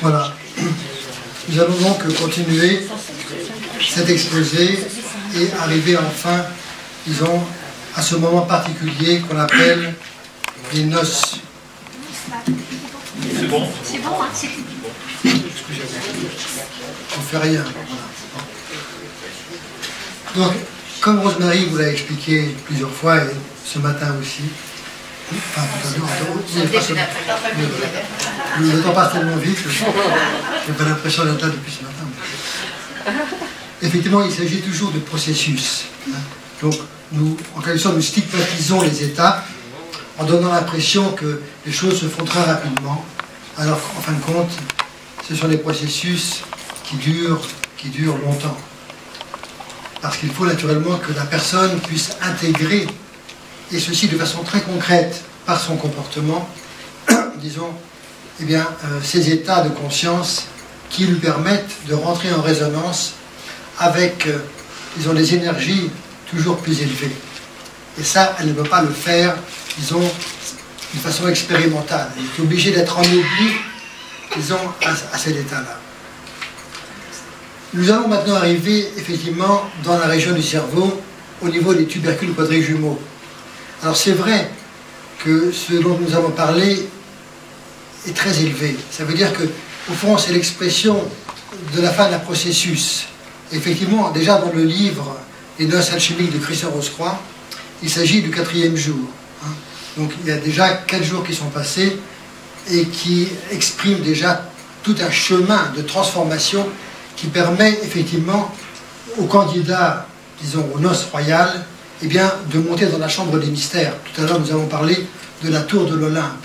Voilà. Nous allons donc continuer cet exposé et arriver enfin, disons, à ce moment particulier qu'on appelle les noces. C'est bon. C'est bon, hein, c'est Excusez-moi. On ne fait rien. Donc, comme Rosemary vous l'a expliqué plusieurs fois, et ce matin aussi, enfin, tout à l'heure, le temps passe tellement vite que je n'ai pas l'impression d'être là depuis ce matin. Effectivement, il s'agit toujours de processus. Donc, nous, en quelque sorte, nous stigmatisons les étapes en donnant l'impression que les choses se font très rapidement, alors qu'en fin de compte, ce sont des processus qui durent longtemps. Parce qu'il faut naturellement que la personne puisse intégrer, et ceci de façon très concrète, par son comportement, disons, eh bien, ces états de conscience qui lui permettent de rentrer en résonance avec, disons, des énergies toujours plus élevées. Et ça, elle ne peut pas le faire, disons, de façon expérimentale. Elle est obligée d'être en oubli, disons, à cet état-là. Nous allons maintenant arriver, effectivement, dans la région du cerveau, au niveau des tubercules quadrijumeaux. Alors c'est vrai que ce dont nous avons parlé est très élevé. Ça veut dire que, au fond, c'est l'expression de la fin d'un processus. Effectivement, déjà dans le livre « Les noces alchimiques de Christian Rosecroix », il s'agit du 4e jour. Donc il y a déjà 4 jours qui sont passés et qui expriment déjà tout un chemin de transformation qui permet effectivement aux candidats, disons aux noces royales, eh bien, de monter dans la chambre des mystères. Tout à l'heure, nous avons parlé de la tour de l'Olympe.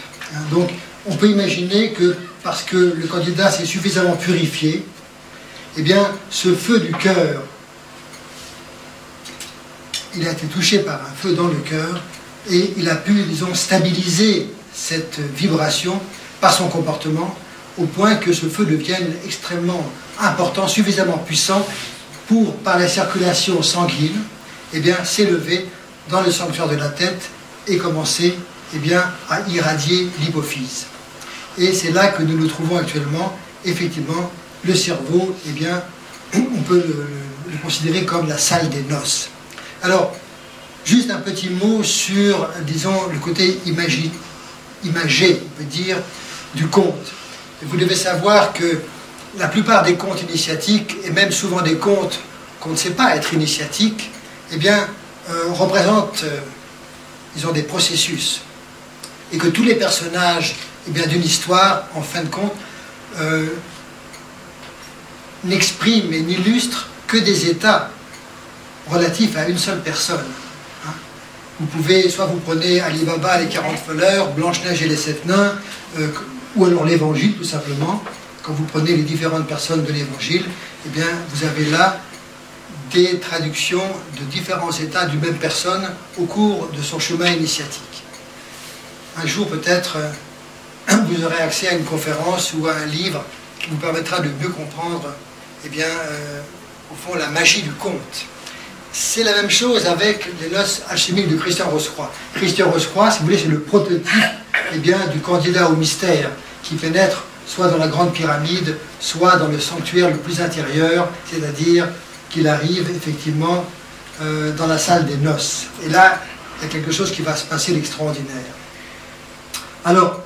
Donc, on peut imaginer que, parce que le candidat s'est suffisamment purifié, eh bien, ce feu du cœur, il a été touché par un feu dans le cœur, et il a pu, disons, stabiliser cette vibration par son comportement, au point que ce feu devienne extrêmement important, suffisamment puissant, pour, par la circulation sanguine, eh bien, s'élever dans le sanctuaire de la tête et commencer, eh bien, à irradier l'hypophyse. Et c'est là que nous nous trouvons actuellement. Effectivement, le cerveau, eh bien, on peut le considérer comme la salle des noces. Alors, juste un petit mot sur, disons, le côté imagé, on peut dire, du conte. Et vous devez savoir que la plupart des contes initiatiques, et même souvent des contes qu'on ne sait pas être initiatiques, eh bien, représentent, disons, des processus. Et que tous les personnages, eh bien, d'une histoire, en fin de compte, n'expriment et n'illustrent que des états relatifs à une seule personne. Vous pouvez, soit vous prenez Ali Baba, les 40 voleurs, Blanche-Neige et les 7 nains, ou alors l'Évangile, tout simplement. Quand vous prenez les différentes personnes de l'Évangile, eh bien, vous avez là des traductions de différents états d'une même personne au cours de son chemin initiatique. Un jour, peut-être, vous aurez accès à une conférence ou à un livre qui vous permettra de mieux comprendre, eh bien, au fond, la magie du conte. C'est la même chose avec les noces alchimiques de Christian Rosecroix. Christian Rosecroix, si vous voulez, c'est le prototype, eh bien, du candidat au mystère qui pénètre soit dans la grande pyramide, soit dans le sanctuaire le plus intérieur, c'est-à-dire qu'il arrive effectivement dans la salle des noces. Et là, il y a quelque chose qui va se passer d'extraordinaire. Alors,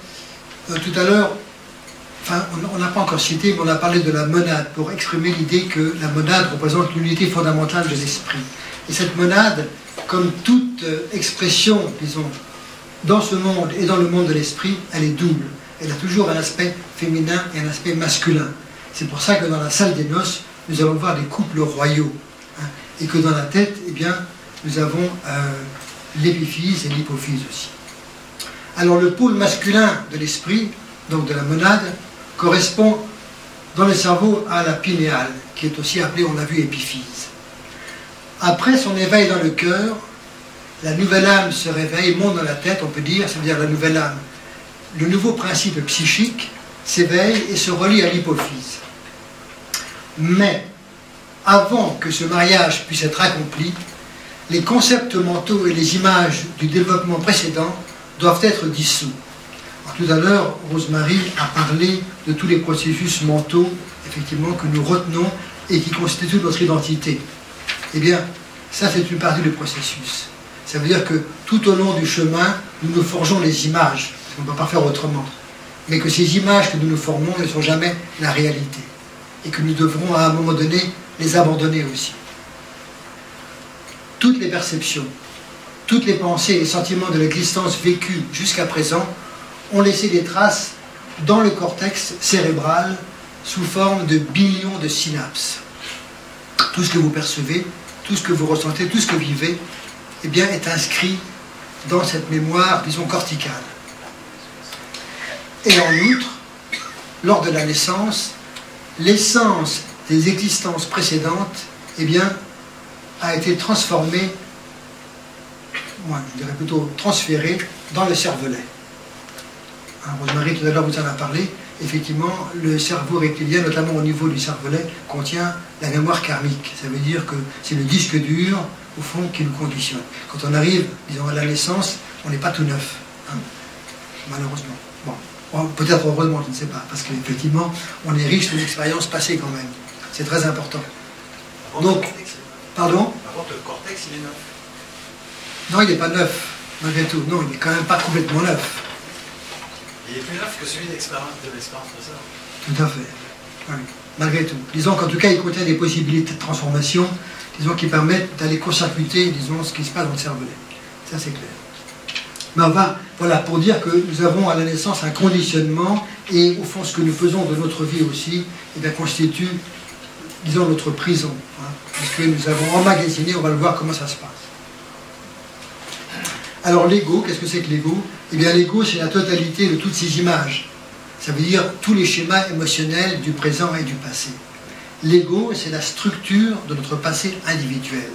tout à l'heure, enfin, on n'a pas encore cité, mais on a parlé de la monade pour exprimer l'idée que la monade représente l'unité fondamentale de l'esprit. Et cette monade, comme toute expression, disons, dans ce monde et dans le monde de l'esprit, elle est double. Elle a toujours un aspect féminin et un aspect masculin. C'est pour ça que dans la salle des noces, nous allons voir des couples royaux. Et que dans la tête, eh bien, nous avons l'épiphyse et l'hypophyse aussi. Alors le pôle masculin de l'esprit, donc de la monade, correspond dans le cerveau à la pinéale, qui est aussi appelée, on l'a vu, épiphyse. Après son éveil dans le cœur, la nouvelle âme se réveille, monte dans la tête, on peut dire, c'est-à-dire la nouvelle âme. Le nouveau principe psychique s'éveille et se relie à l'hypophyse. Mais, avant que ce mariage puisse être accompli, les concepts mentaux et les images du développement précédent doivent être dissous. Alors, tout à l'heure, Rosemary a parlé de tous les processus mentaux, effectivement, que nous retenons et qui constituent notre identité. Eh bien, ça, c'est une partie du processus. Ça veut dire que tout au long du chemin, nous nous forgeons les images, parce qu'on ne peut pas faire autrement. Mais que ces images que nous nous formons ne sont jamais la réalité. Et que nous devrons, à un moment donné, les abandonner aussi. Toutes les perceptions, toutes les pensées et sentiments de l'existence vécue jusqu'à présent ont laissé des traces dans le cortex cérébral sous forme de billions de synapses. Tout ce que vous percevez, tout ce que vous ressentez, tout ce que vous vivez, eh bien, est inscrit dans cette mémoire, disons, corticale. Et en outre, lors de la naissance, l'essence des existences précédentes, eh bien, a été transformée, moi je dirais plutôt transférée, dans le cervelet. Rosemary, tout à l'heure, vous en a parlé. Effectivement, le cerveau reptilien, notamment au niveau du cervelet, contient la mémoire karmique. Ça veut dire que c'est le disque dur, au fond, qui nous conditionne. Quand on arrive, disons, à la naissance, on n'est pas tout neuf, hein, malheureusement. Bon, peut-être heureusement, je ne sais pas, parce qu'effectivement, on est riche d'une expérience passée quand même. C'est très important. Donc, pardon ? Par contre, le cortex, il est neuf. Non, il n'est pas neuf, malgré tout. Non, il n'est quand même pas complètement neuf. Il est plus neuf que celui de l'expérience précédente. Tout à fait. Oui. Malgré tout. Disons qu'en tout cas, il contient des possibilités de transformation, disons, qui permettent d'aller court-circuiter, disons, ce qui se passe dans le cervelet. Ça, c'est clair. Mais voilà, pour dire que nous avons à la naissance un conditionnement, et au fond, ce que nous faisons de notre vie aussi, eh bien, constitue, disons, notre prison. Hein, puisque nous avons emmagasiné, on va le voir comment ça se passe. Alors l'ego, qu'est-ce que c'est que l'ego? Eh bien l'ego, c'est la totalité de toutes ces images. Ça veut dire tous les schémas émotionnels du présent et du passé. L'ego, c'est la structure de notre passé individuel.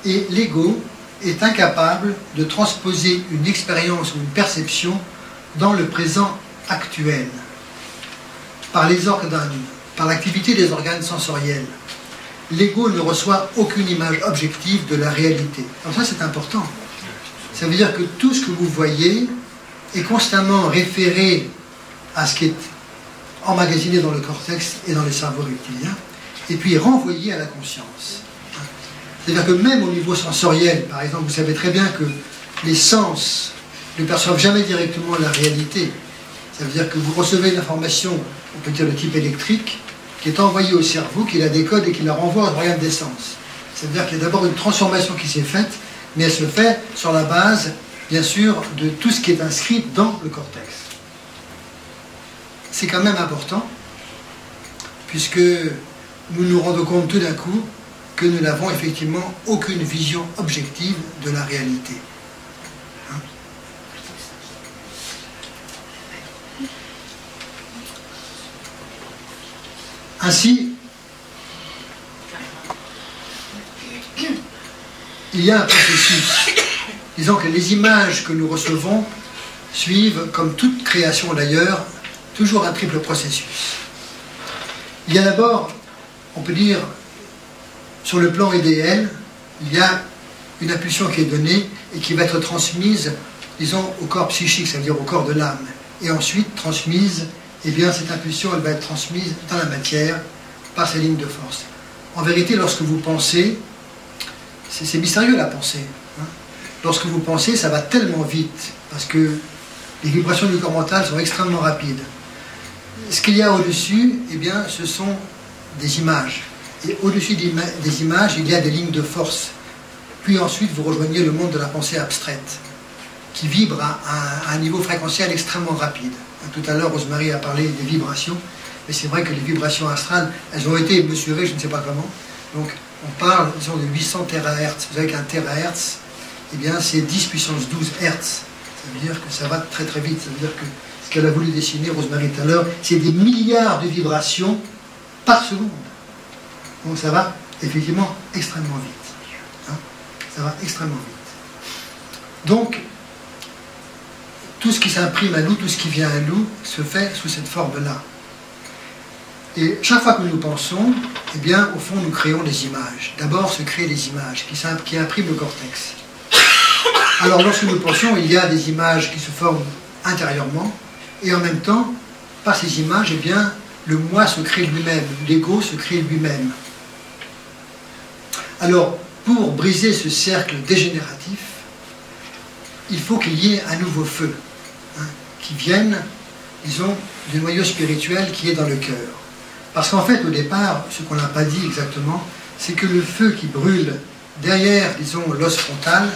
Et l'ego est incapable de transposer une expérience ou une perception dans le présent actuel, par les organes, par l'activité des organes sensoriels. L'ego ne reçoit aucune image objective de la réalité. Alors ça, c'est important. Ça veut dire que tout ce que vous voyez est constamment référé à ce qui est emmagasiné dans le cortex et dans les cerveaux reptiliens, et puis renvoyé à la conscience. C'est-à-dire que même au niveau sensoriel, par exemple, vous savez très bien que les sens ne perçoivent jamais directement la réalité. Ça veut dire que vous recevez une information, on peut dire de type électrique, qui est envoyée au cerveau, qui la décode et qui la renvoie au organe des sens. Ça veut dire qu'il y a d'abord une transformation qui s'est faite, mais elle se fait sur la base, bien sûr, de tout ce qui est inscrit dans le cortex. C'est quand même important, puisque nous nous rendons compte tout d'un coup que nous n'avons effectivement aucune vision objective de la réalité. Hein? Ainsi, il y a un processus. Disons que les images que nous recevons suivent, comme toute création d'ailleurs, toujours un triple processus. Il y a d'abord, on peut dire, sur le plan idéal, il y a une impulsion qui est donnée et qui va être transmise, disons, au corps psychique, c'est-à-dire au corps de l'âme. Et ensuite, transmise, eh bien, cette impulsion, elle va être transmise dans la matière par ces lignes de force. En vérité, lorsque vous pensez, c'est mystérieux la pensée. Hein. Lorsque vous pensez, ça va tellement vite, parce que les vibrations du corps mental sont extrêmement rapides. Ce qu'il y a au-dessus, eh bien, ce sont des images. Et au-dessus des images, il y a des lignes de force. Puis ensuite, vous rejoignez le monde de la pensée abstraite, qui vibre à un niveau fréquentiel extrêmement rapide. Tout à l'heure, Rosemary a parlé des vibrations, mais c'est vrai que les vibrations astrales, elles ont été mesurées, je ne sais pas comment. Donc, on parle, disons, de 800 THz. Vous savez qu'un THz, eh bien, c'est 10 puissance 12 Hz. Ça veut dire que ça va très très vite. Ça veut dire que ce qu'elle a voulu dessiner, Rosemary, tout à l'heure, c'est des milliards de vibrations par seconde. Donc ça va effectivement extrêmement vite. Hein, ça va extrêmement vite. Donc, tout ce qui s'imprime à nous, tout ce qui vient à nous, se fait sous cette forme-là. Et chaque fois que nous pensons, eh bien, au fond, nous créons des images. D'abord, se créent des images qui impriment le cortex. Alors, lorsque nous pensons, il y a des images qui se forment intérieurement, et en même temps, par ces images, eh bien, le moi se crée lui-même, l'ego se crée lui-même. Alors, pour briser ce cercle dégénératif, il faut qu'il y ait un nouveau feu, hein, qui vienne, disons, du noyau spirituel qui est dans le cœur. Parce qu'en fait, au départ, ce qu'on n'a pas dit exactement, c'est que le feu qui brûle derrière, disons, l'os frontal,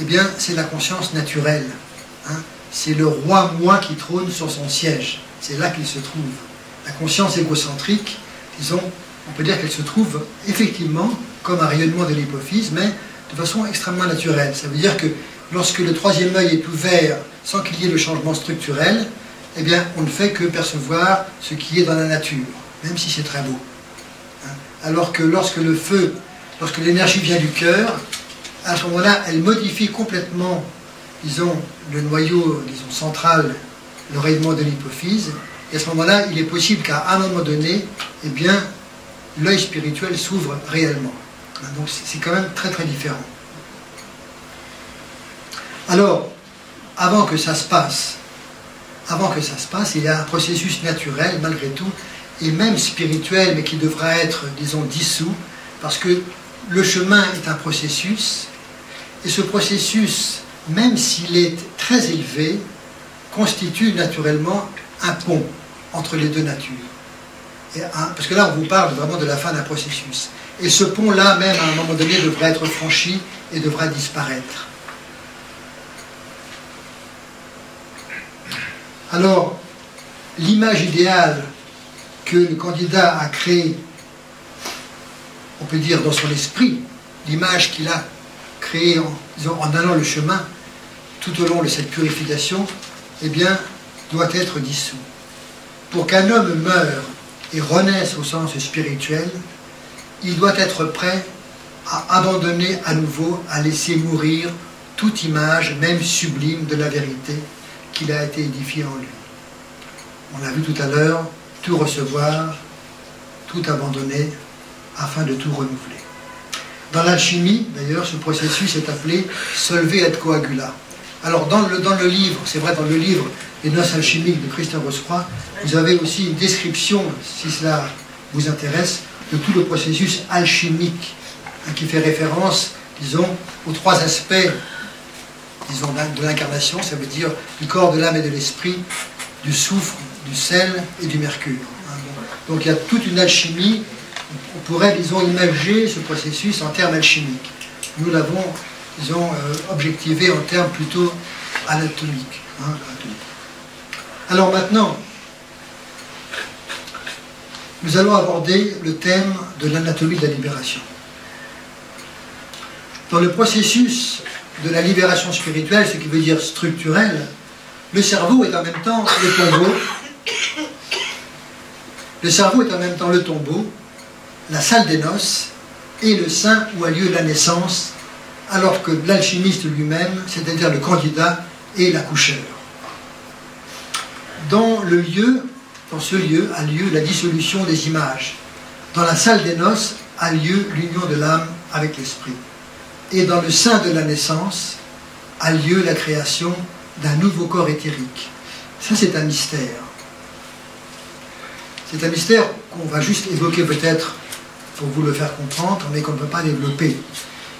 eh bien, c'est la conscience naturelle. Hein. C'est le roi-moi qui trône sur son siège. C'est là qu'il se trouve. La conscience égocentrique, disons, on peut dire qu'elle se trouve effectivement comme un rayonnement de l'hypophyse, mais de façon extrêmement naturelle. Ça veut dire que lorsque le troisième œil est ouvert sans qu'il y ait le changement structurel, eh bien, on ne fait que percevoir ce qui est dans la nature, même si c'est très beau. Hein. Alors que lorsque le feu, lorsque l'énergie vient du cœur, à ce moment-là, elle modifie complètement, disons, le noyau, disons, central, le rayonnement de l'hypophyse, et à ce moment-là, il est possible qu'à un moment donné, eh bien, l'œil spirituel s'ouvre réellement. Donc c'est quand même très très différent. Alors, avant que ça se passe, il y a un processus naturel, malgré tout, et même spirituel, mais qui devra être, disons, dissous, parce que le chemin est un processus, et ce processus, même s'il est très élevé, constitue naturellement un pont entre les deux natures. Parce que là, on vous parle vraiment de la fin d'un processus. Et ce pont-là, même à un moment donné, devra être franchi et devra disparaître. Alors, l'image idéale que le candidat a créée, on peut dire dans son esprit, l'image qu'il a créée en allant le chemin, tout au long de cette purification, eh bien, doit être dissous. Pour qu'un homme meure et renaisse au sens spirituel, il doit être prêt à abandonner à nouveau, à laisser mourir toute image, même sublime, de la vérité qu'il a été édifiée en lui. On l'a vu tout à l'heure, tout recevoir, tout abandonner, afin de tout renouveler. Dans l'alchimie, d'ailleurs, ce processus est appelé solver et coagula. Alors, dans le livre, c'est vrai, dans le livre Les Noces alchimiques de Christian Roscroix, vous avez aussi une description, si cela vous intéresse, de tout le processus alchimique, hein, qui fait référence, disons, aux trois aspects, disons, de l'incarnation, ça veut dire du corps, de l'âme et de l'esprit, du soufre, du sel et du mercure. Hein, bon. Donc il y a toute une alchimie, on pourrait, disons, imager ce processus en termes alchimiques. Nous l'avons, disons, objectivé en termes plutôt anatomiques. Hein, alors maintenant, nous allons aborder le thème de l'anatomie de la libération. Dans le processus de la libération spirituelle, ce qui veut dire structurel, le cerveau est en même temps le tombeau. Le cerveau est en même temps le tombeau, la salle des noces et le sein où a lieu la naissance, alors que l'alchimiste lui-même, c'est-à-dire le candidat, est l'accoucheur. Dans ce lieu a lieu la dissolution des images. Dans la salle des noces a lieu l'union de l'âme avec l'esprit. Et dans le sein de la naissance a lieu la création d'un nouveau corps éthérique. Ça, c'est un mystère. C'est un mystère qu'on va juste évoquer peut-être pour vous le faire comprendre, mais qu'on ne peut pas développer.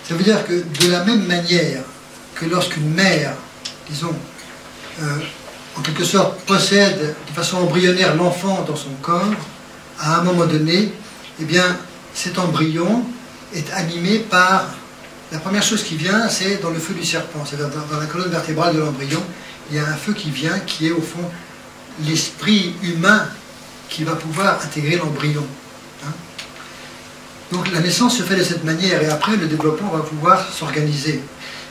Ça veut dire que de la même manière que lorsqu'une mère, disons, en quelque sorte possède de façon embryonnaire l'enfant dans son corps, à un moment donné, eh bien, cet embryon est animé par... La première chose qui vient, c'est dans le feu du serpent, c'est-à-dire dans la colonne vertébrale de l'embryon, il y a un feu qui vient, qui est au fond l'esprit humain qui va pouvoir intégrer l'embryon. Hein. Donc la naissance se fait de cette manière, et après le développement va pouvoir s'organiser.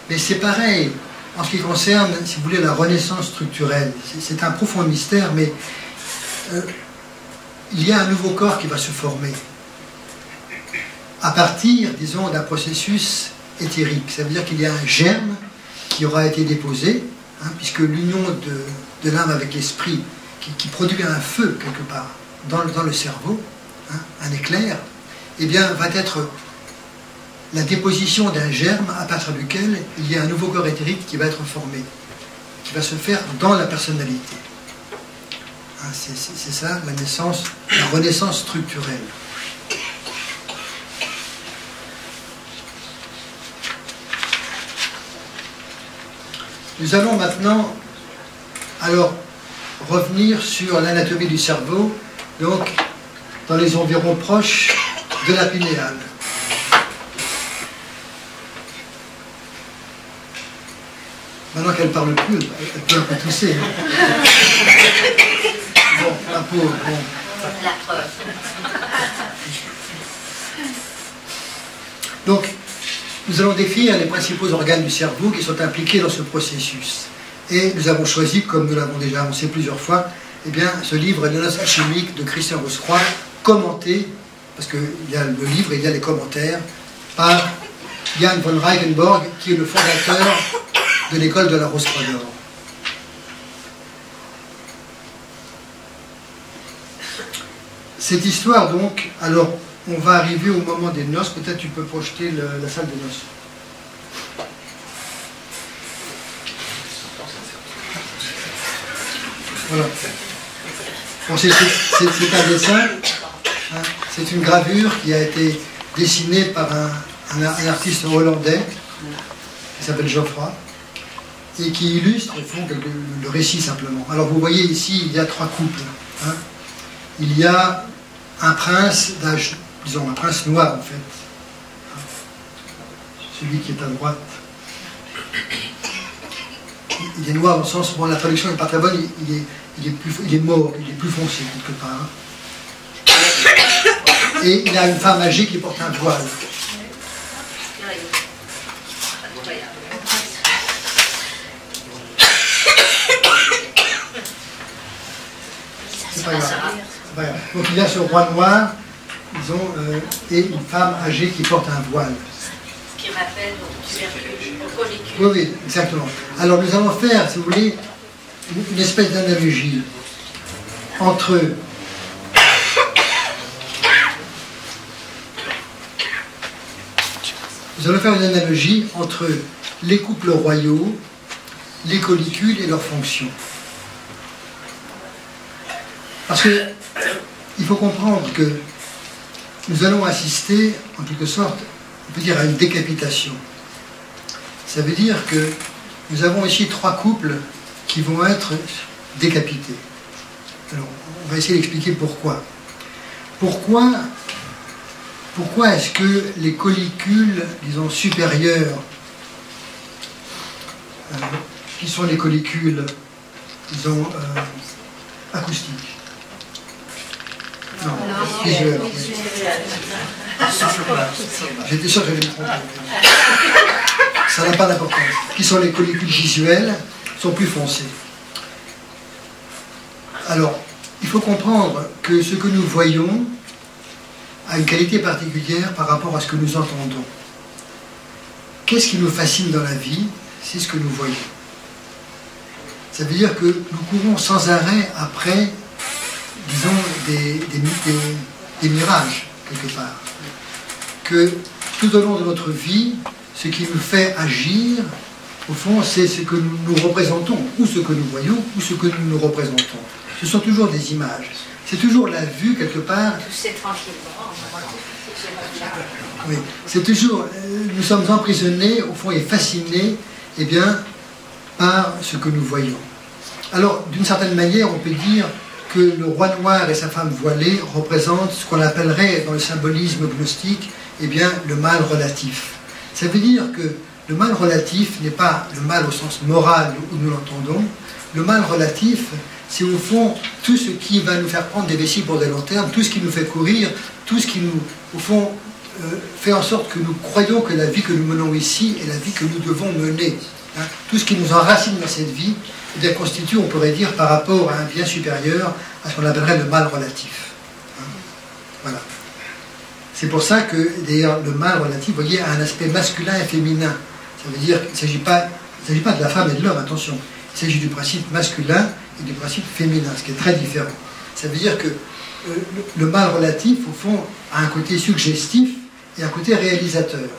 Mais c'est pareil en ce qui concerne, si vous voulez, la renaissance structurelle. C'est un profond mystère, mais il y a un nouveau corps qui va se former à partir, disons, d'un processus éthérique. Ça veut dire qu'il y a un germe qui aura été déposé, hein, puisque l'union de l'âme avec l'esprit, qui produit un feu quelque part dans le cerveau, hein, un éclair, eh bien, va être la déposition d'un germe à partir duquel il y a un nouveau corps éthérique qui va être formé. qui va se faire dans la personnalité. Hein, c'est ça la naissance, la renaissance structurelle. Nous allons maintenant alors revenir sur l'anatomie du cerveau, donc dans les environs proches de la pinéale. Maintenant qu'elle ne parle plus, elle peut un peu tousser. Bon, la pauvre, bon. La preuve. Donc, nous allons décrire les principaux organes du cerveau qui sont impliqués dans ce processus. Et nous avons choisi, comme nous l'avons déjà annoncé plusieurs fois, eh bien, ce livre, Les noces alchimiques de Christian Roscroix, commenté, parce qu'il y a le livre et il y a les commentaires, par Jan von Reichenborg, qui est le fondateur de l'école de la Rose-Croix d'Or. Cette histoire, donc, alors, on va arriver au moment des noces. Peut-être tu peux projeter la salle des noces. Voilà. Bon, c'est un dessin, hein, c'est une gravure qui a été dessinée par un artiste hollandais qui s'appelle Geoffroy et qui illustre au fond le récit simplement. Alors vous voyez ici, il y a 3 couples. Hein. Il y a un prince d'âge, disons un prince noir en fait, celui qui est à droite. Il est noir dans le sens, bon la traduction n'est pas très bonne, il est mort, il est plus foncé quelque part. Et il a une femme âgée qui porte un voile. C'est pas grave. C'est pas grave. Donc il y a ce roi noir, disons, et une femme âgée qui porte un voile. Ce qui rappelle au tubercule, au follicule. Oui, oui, exactement. Alors nous allons faire, si vous voulez, une espèce d'analogie entre nous allons faire une analogie entre les couples royaux, les collicules et leurs fonctions. Parce que il faut comprendre que nous allons assister, en quelque sorte, on peut dire à une décapitation. Ça veut dire que nous avons ici 3 couples qui vont être décapités. Alors, on va essayer d'expliquer pourquoi. Pourquoi est-ce que les collicules, disons, supérieures, qui sont les collicules, disons, acoustiques? Non, visuelles. J'étais sûr que j'allais me tromper. Ça n'a pas d'importance. Qui sont les collicules visuelles, sont plus foncées. Alors, il faut comprendre que ce que nous voyons a une qualité particulière par rapport à ce que nous entendons. Qu'est-ce qui nous fascine dans la vie? C'est ce que nous voyons. Ça veut dire que nous courons sans arrêt après, disons, des mirages, quelque part. Que tout au long de notre vie, ce qui nous fait agir, au fond, c'est ce que nous représentons, ou ce que nous voyons, ou ce que nous nous représentons. Ce sont toujours des images. C'est toujours la vue, quelque part. Oui, c'est toujours. Nous sommes emprisonnés, au fond, et fascinés, eh bien, par ce que nous voyons. Alors, d'une certaine manière, on peut dire que le roi noir et sa femme voilée représentent ce qu'on appellerait, dans le symbolisme gnostique, eh bien, le mal relatif. Ça veut dire que le mal relatif n'est pas le mal au sens moral où nous l'entendons. Le mal relatif, c'est au fond tout ce qui va nous faire prendre des vessies pour des long terme, tout ce qui nous fait courir, tout ce qui nous, au fond, fait en sorte que nous croyons que la vie que nous menons ici est la vie que nous devons mener. Hein. Tout ce qui nous enracine dans cette vie constitue, on pourrait dire, par rapport à un bien supérieur, à ce qu'on appellerait le mal relatif. Hein. Voilà. C'est pour ça que, d'ailleurs, le mal relatif, vous voyez, a un aspect masculin et féminin. Ça veut dire qu'il ne s'agit pas de la femme et de l'homme, attention. Il s'agit du principe masculin et du principe féminin, ce qui est très différent. Ça veut dire que le mal relatif, au fond, a un côté suggestif et un côté réalisateur.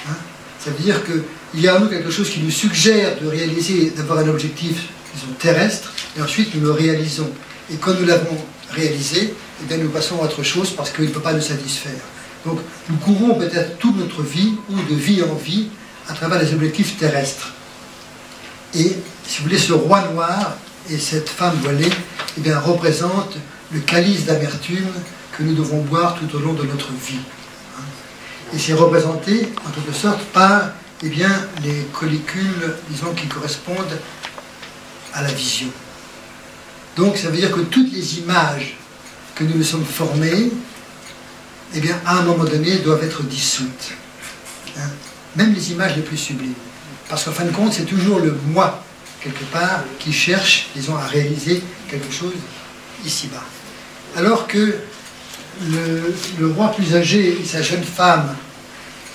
Hein. Ça veut dire qu'il y a en nous quelque chose qui nous suggère de réaliser, d'avoir un objectif disons, terrestre, et ensuite nous le réalisons. Et quand nous l'avons réalisé, eh bien, nous passons à autre chose parce qu'il ne peut pas nous satisfaire. Donc nous courons peut-être toute notre vie, ou de vie en vie, à travers les objectifs terrestres. Et, si vous voulez, ce roi noir et cette femme voilée, eh bien, représentent le calice d'amertume que nous devons boire tout au long de notre vie. Et c'est représenté, en quelque sorte, par eh bien, les collicules, disons, qui correspondent à la vision. Donc, ça veut dire que toutes les images que nous nous sommes formées, eh bien, à un moment donné, doivent être dissoutes. Hein? Même les images les plus sublimes. Parce qu'en fin de compte, c'est toujours le moi, quelque part, qui cherche, disons, à réaliser quelque chose ici-bas. Alors que le roi plus âgé et sa jeune femme,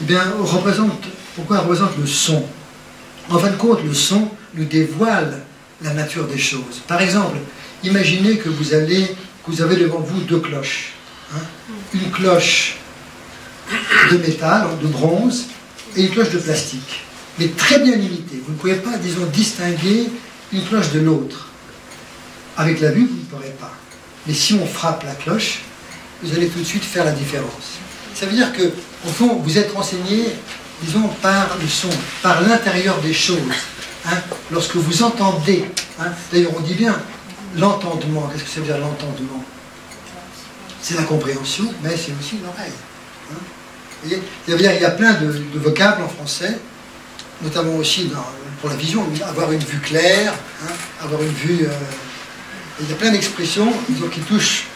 eh bien, pourquoi représente le son? En fin de compte, le son nous dévoile la nature des choses. Par exemple, imaginez que vous avez devant vous deux cloches. Hein? Une cloche de métal, de bronze, et une cloche de plastique. Mais très bien limitée. Vous ne pouvez pas, disons, distinguer une cloche de l'autre. Avec la vue, vous ne pourrez pas. Mais si on frappe la cloche, vous allez tout de suite faire la différence. Ça veut dire que, au fond, vous êtes renseigné, disons, par le son, par l'intérieur des choses. Hein, lorsque vous entendez, hein, d'ailleurs on dit bien l'entendement, qu'est-ce que ça veut dire l'entendement? C'est la compréhension, mais c'est aussi l'oreille. Hein. Vous voyez, ça veut dire qu'il y a plein de vocables en français, notamment aussi pour la vision, avoir une vue claire, hein, avoir une vue... il y a plein d'expressions qui touchent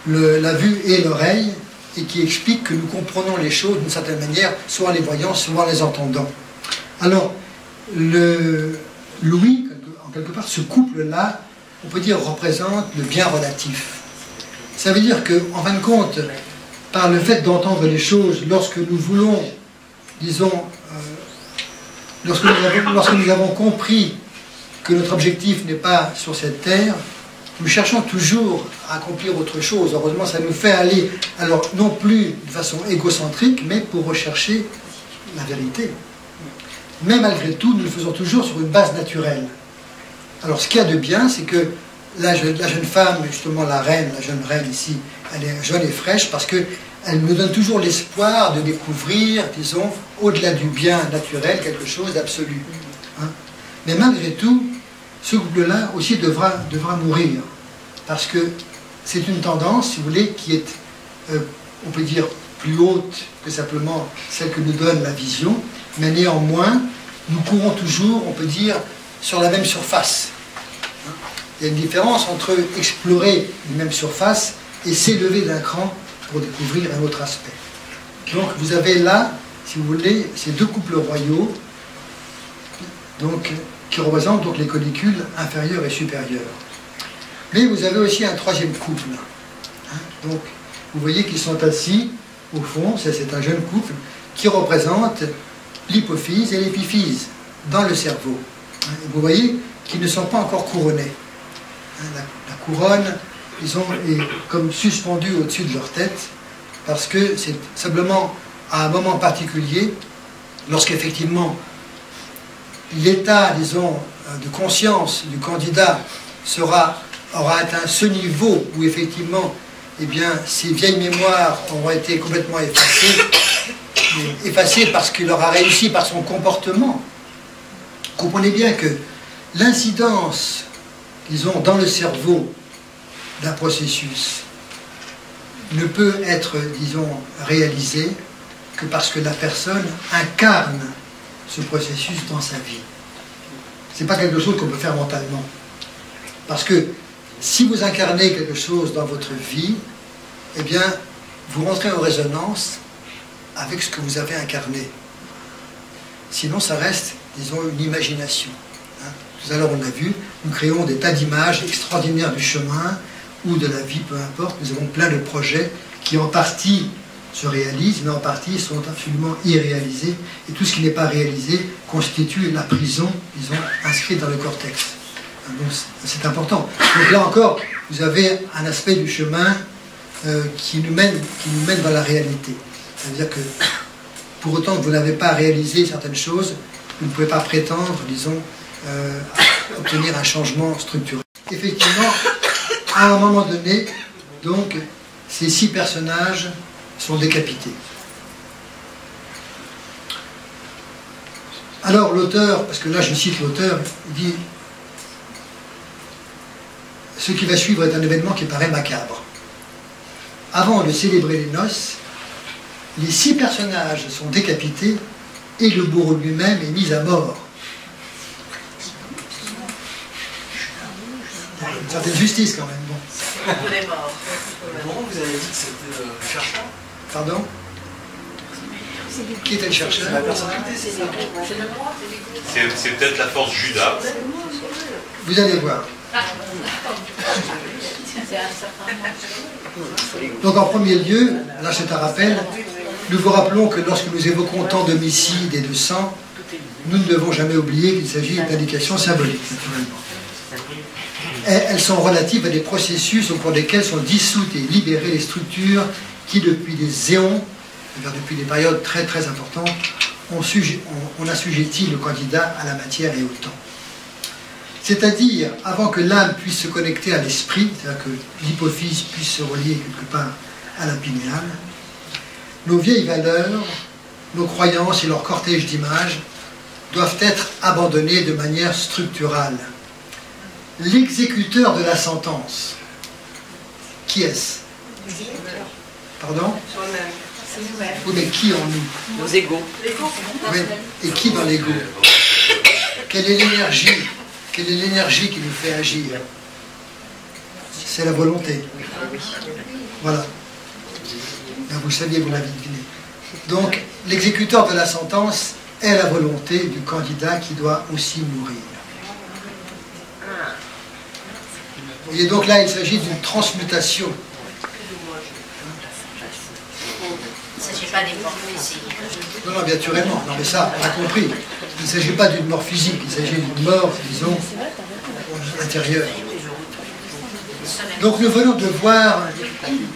la vue et l'oreille, et qui expliquent que nous comprenons les choses d'une certaine manière, soit en les voyant, soit en les entendant. Alors, Louis, en quelque part, ce couple-là, on peut dire, représente le bien relatif. Ça veut dire qu'en fin de compte, par le fait d'entendre les choses, lorsque nous voulons, disons, lorsque nous avons compris que notre objectif n'est pas sur cette terre, nous cherchons toujours à accomplir autre chose. Heureusement, ça nous fait aller, alors non plus de façon égocentrique, mais pour rechercher la vérité. Mais malgré tout, nous le faisons toujours sur une base naturelle. Alors ce qu'il y a de bien, c'est que la jeune femme, justement la jeune reine ici, elle est jeune et fraîche parce qu'elle nous donne toujours l'espoir de découvrir, disons, au-delà du bien naturel, quelque chose d'absolu. Hein? Mais malgré tout, ce couple-là aussi devra mourir. Parce que c'est une tendance, si vous voulez, qui est, on peut dire, plus haute que simplement celle que nous donne la vision, mais néanmoins, nous courons toujours, on peut dire, sur la même surface. Il y a une différence entre explorer une même surface et s'élever d'un cran pour découvrir un autre aspect. Donc vous avez là, si vous voulez, ces deux couples royaux, donc, qui représentent donc les collicules inférieures et supérieures. Mais vous avez aussi un troisième couple. Hein, donc vous voyez qu'ils sont assis, au fond, c'est un jeune couple, qui représente l'hypophyse et l'épiphyse dans le cerveau. Hein, et vous voyez qu'ils ne sont pas encore couronnés. Hein, la couronne, disons, est comme suspendue au-dessus de leur tête, parce que c'est simplement à un moment particulier, lorsqu'effectivement l'état, disons, de conscience du candidat aura atteint ce niveau où effectivement, eh bien, ces vieilles mémoires auront été complètement effacées parce qu'il aura réussi par son comportement. Comprenez bien que l'incidence, disons, dans le cerveau d'un processus ne peut être, disons, réalisée que parce que la personne incarne ce processus dans sa vie. Ce n'est pas quelque chose qu'on peut faire mentalement. Parce que si vous incarnez quelque chose dans votre vie, eh bien, vous rentrez en résonance avec ce que vous avez incarné. Sinon, ça reste, disons, une imagination. Hein. Tout à l'heure, on l'a vu, nous créons des tas d'images extraordinaires du chemin ou de la vie, peu importe. Nous avons plein de projets qui, en partie, se réalisent, mais en partie sont absolument irréalisés. Et tout ce qui n'est pas réalisé constitue la prison, disons, inscrite dans le cortex. Donc c'est important. Donc là encore, vous avez un aspect du chemin qui nous mène dans la réalité. C'est-à-dire que pour autant que vous n'avez pas réalisé certaines choses, vous ne pouvez pas prétendre, disons, obtenir un changement structurel. Effectivement, à un moment donné, donc, ces 6 personnages sont décapités. Alors l'auteur, parce que là je cite l'auteur, il dit « Ce qui va suivre est un événement qui paraît macabre. Avant de célébrer les noces, les 6 personnages sont décapités et le bourreau lui-même est mis à mort. » Une certaine justice quand même. Bon. Pour les morts. Comment vous avez dit que c'était le chercheur? Pardon? Qui était le chercheur? C'est la personnalité, c'est ça? C'est peut-être la force Judas. Vous allez voir. Donc en premier lieu, là c'est un rappel, nous vous rappelons que lorsque nous évoquons tant d'homicides et de sang, nous ne devons jamais oublier qu'il s'agit d'indications symboliques, naturellement. Elles sont relatives à des processus au cours desquels sont dissoutes et libérées les structures qui, depuis des éons, c'est-à-dire depuis des périodes très très importantes, on assujettit le candidat à la matière et au temps. C'est-à-dire, avant que l'âme puisse se connecter à l'esprit, c'est-à-dire que l'hypophyse puisse se relier quelque part à la pinéale, nos vieilles valeurs, nos croyances et leur cortège d'images doivent être abandonnés de manière structurale. L'exécuteur de la sentence, qui est-ce? Pardon? Oui, mais qui en nous? Nos égaux. Oui, et qui dans l'ego? Quelle est l'énergie? Quelle est l'énergie qui nous fait agir? C'est la volonté. Voilà. Ben, vous saviez, vous l'avez deviné. Donc, l'exécuteur de la sentence est la volonté du candidat qui doit aussi mourir. Et donc là, il s'agit d'une transmutation. Il ne s'agit pas des morts physiques. Non, non, bien naturellement. Non, mais ça, on a compris. Il ne s'agit pas d'une mort physique, il s'agit d'une mort, disons, intérieure. Donc nous venons de voir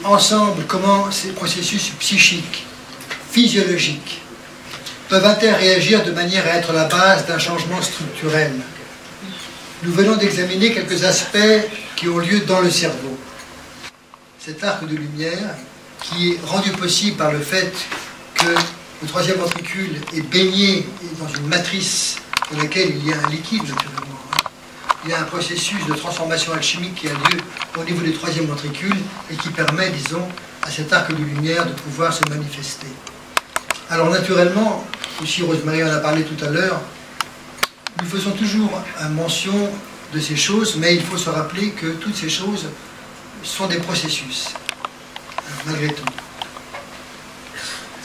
ensemble comment ces processus psychiques, physiologiques, peuvent interréagir de manière à être la base d'un changement structurel. Nous venons d'examiner quelques aspects qui ont lieu dans le cerveau. Cet arc de lumière, qui est rendu possible par le fait que le troisième ventricule est baigné dans une matrice dans laquelle il y a un liquide, naturellement. Il y a un processus de transformation alchimique qui a lieu au niveau du troisième ventricule et qui permet, disons, à cet arc de lumière de pouvoir se manifester. Alors naturellement, aussi Rosemary en a parlé tout à l'heure, nous faisons toujours mention de ces choses, mais il faut se rappeler que toutes ces choses sont des processus, malgré tout.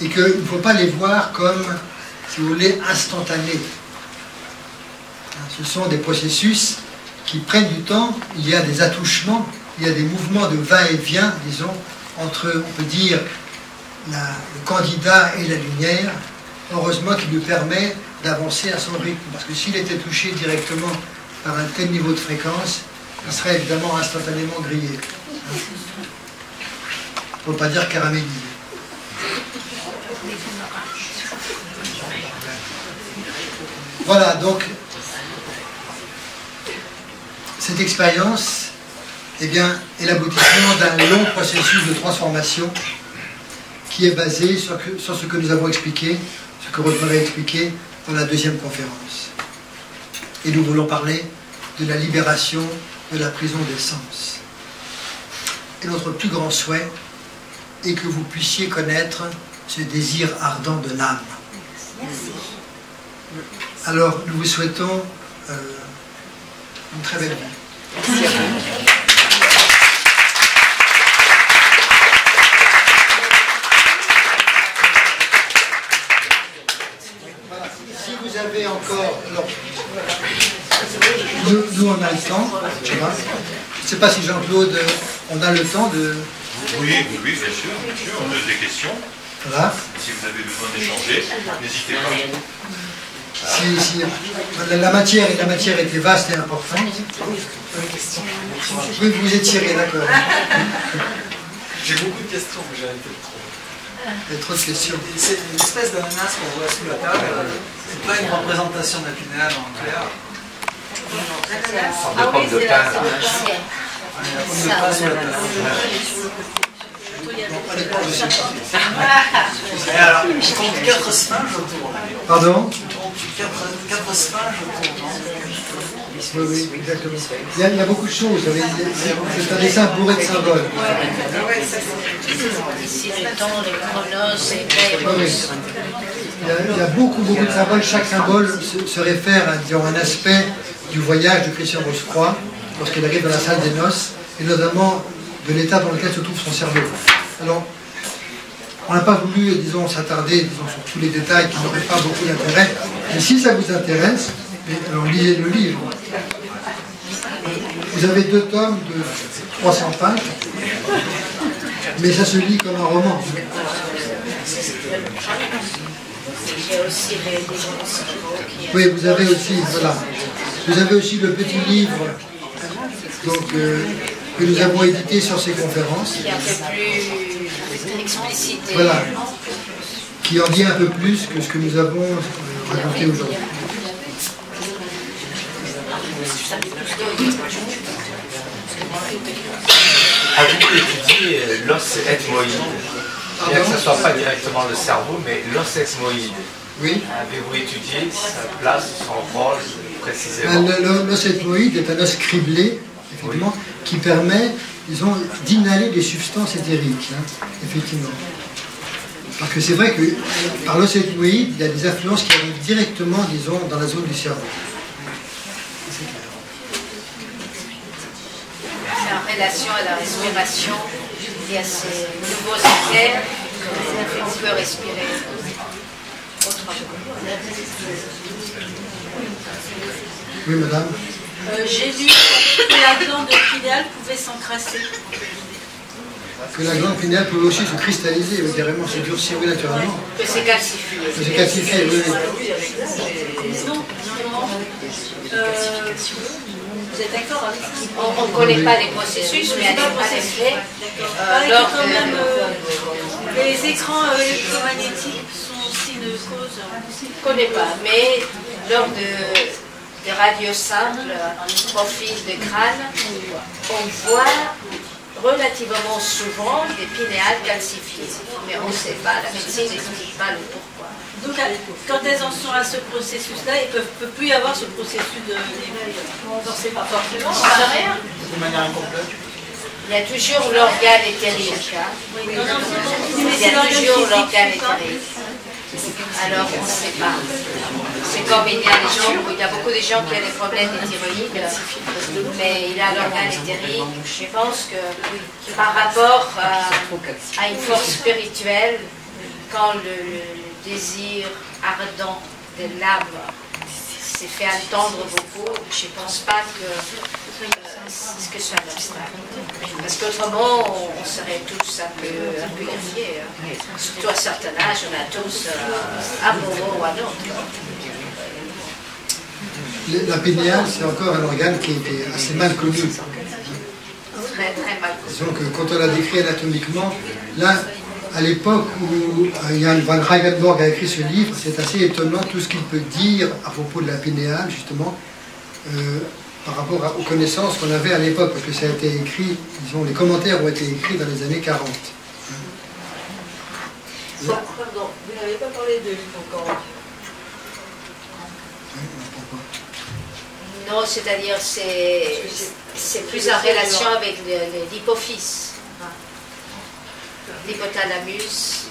Et qu'il ne faut pas les voir comme, si vous voulez, instantanés. Ce sont des processus qui prennent du temps, il y a des attouchements, il y a des mouvements de va-et-vient, disons, entre, on peut dire, le candidat et la lumière, heureusement qu'il lui permet d'avancer à son rythme, parce que s'il était touché directement par un tel niveau de fréquence, il serait évidemment instantanément grillé. Pour ne pas dire caramélisé. Voilà, donc, cette expérience, eh bien, est l'aboutissement d'un long processus de transformation qui est basé sur ce que nous avons expliqué, ce que Rosemary a expliqué dans la deuxième conférence. Et nous voulons parler de la libération de la prison des sens. Et notre plus grand souhait est que vous puissiez connaître ce désir ardent de l'âme. Alors, nous vous souhaitons une très belle vie. Voilà. Si vous avez encore... Alors, nous, on a le temps. Je ne sais pas si Jean-Claude, on a le temps de... Oui, bien sûr. On pose des questions. Voilà. Si vous avez besoin d'échanger, n'hésitez pas. Si la matière était vaste et importante. Oui, vous vous étirez, d'accord. J'ai beaucoup de questions, mais j'arrive peut-être trop. Il y a trop de questions. C'est une espèce d'ananas qu'on voit sous la table. C'est pas une représentation de la pinéale en clair. de pommes de pain. Et alors, je compte 4 sphinges autour. Pardon? 4 sphinges autour. Oui, oui, exactement. Il y a beaucoup de choses. C'est un dessin bourré de symboles. Ici, le temps, les chronos, Oui, oui. Il y a beaucoup de symboles. Chaque symbole se réfère à disons, un aspect du voyage de Christian Rosecroix lorsqu'il arrive dans la salle des noces, et notamment de l'état dans lequel se trouve son cerveau. Alors, on n'a pas voulu, disons, s'attarder sur tous les détails qui n'auraient pas beaucoup d'intérêt, mais si ça vous intéresse, alors lisez le livre. Vous avez 2 tomes de 300 pages, mais ça se lit comme un roman. j'ai aussi des démonstrations qui... Oui, vous avez aussi, voilà. Vous avez aussi le petit livre donc, que nous avons édité sur ces conférences. Qui est un peu plus explicité. Voilà. Qui en dit un peu plus que ce que nous avons raconté aujourd'hui. Avez-vous étudié l'os ethmoïde? Bien que ce ne soit pas directement le cerveau, mais l'os ethmoïde. Oui. Avez-vous étudié sa place, son rôle précisément? L'os ethmoïde est un os criblé, effectivement, oui, qui permet, disons, d'inhaler des substances éthériques, hein, effectivement. Parce que c'est vrai que par l'os ethmoïde, il y a des influences qui arrivent directement, disons, dans la zone du cerveau. C'est en relation à la respiration, il y a ces nouveaux éthers qu'on peut respirer autrement. Oui, madame. J'ai lu que la glande pinéale pouvait s'encrasser. Que la glande pinéale peut aussi se cristalliser, oui, carrément, se durcir, oui, naturellement. Que c'est calcifié. Que c'est calcifié, oui, oui. Non, non. Vous êtes d'accord avec ça? On ne connaît pas les processus, mais en effet, lors quand même, de... les écrans électromagnétiques sont aussi une cause. On ne connaît pas, mais lors de radios simples, profil de crâne, on voit relativement souvent des pinéales calcifiées. Mais on ne sait pas, la médecine n'explique pas le pourquoi. Donc, quand elles en sont à ce processus-là, il ne peut plus y avoir ce processus de... Non, c'est pas forcément. On ne sait rien. De manière incomplète. Il y a toujours l'organe éthérique. Hein. Il y a toujours l'organe éthérique. Alors, on ne sait pas. C'est comme il y a beaucoup de gens qui ont des problèmes de thyroïde, mais il a l'organe éthérique. Je pense que par rapport à une force spirituelle, quand le désir ardent de l'âme s'est fait entendre beaucoup, je ne pense pas que ce soit un obstacle. Parce qu'autrement, on serait tous un peu greffés. Surtout à un certain âge, on a tous un moment ou un autre. La pinéale, c'est encore un organe qui était assez mal connu. Très, très mal connu. Disons que quand on l'a décrit anatomiquement, là, à l'époque où Jan van Regenborg a écrit ce livre, c'est assez étonnant tout ce qu'il peut dire à propos de la pinéale, justement, par rapport aux connaissances qu'on avait à l'époque, parce que ça a été écrit, disons, les commentaires ont été écrits dans les années 40. Pardon, vous n'avez pas parlé de l'hippocampe. Non, c'est-à-dire c'est plus en relation avec l'hypophyse. L'hypothalamus,